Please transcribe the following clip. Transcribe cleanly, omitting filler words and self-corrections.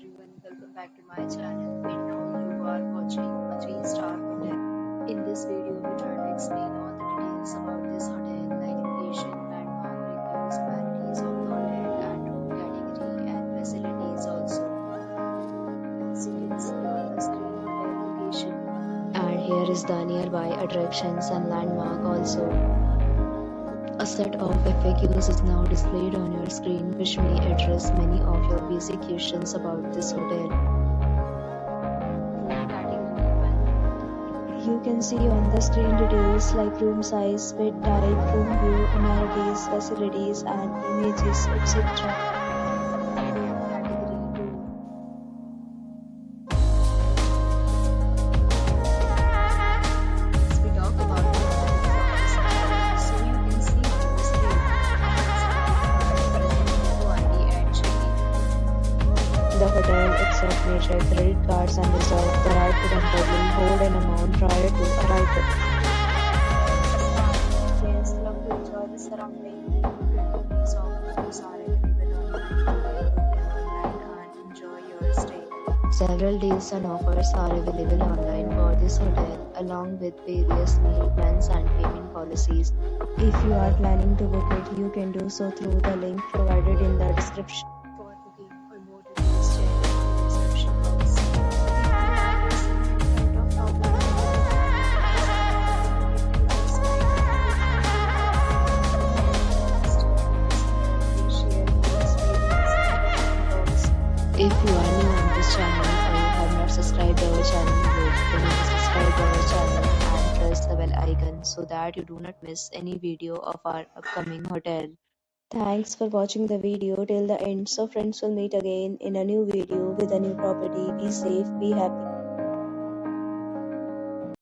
everyone, welcome back to my channel. And now you are watching a 3-star hotel. In this video, we try to explain all the details about this hotel, like location, landmark, reviews, amenities of the hotel, and room category and facilities also. As you can see on the screen, hotel location. And here is the nearby attractions and landmark also. A set of FAQs is now displayed on your screen, which may address many of your basic questions about this hotel. Room category 1. You can see on the screen details like room size, bed type, room view, amenities, facilities, and images, etc. Room category 2. Next, we talk about the hotel performance. So you can see on the screen the hotel accepts major credit cards and reserves the right to temporarily hold an amount prior to arrival. Guests love to enjoy the surrounding. Copies of rooms are available online and enjoy your stay. Several deals and offers are available online for this hotel, along with various meal plans and payment policies. If you are planning to book it, you can do so through the link provided in the description. For booking or more details, check the description box. If you are facing any kind of problem, share your experience in the comment box. If you are new on this channel or you have not subscribed our channel yet, then subscribe our channel and press the bell icon so that you do not miss any video of our upcoming hotel. Thanks for watching the video till the end. So friends, will meet again in a new video with a new property. Be safe, be happy.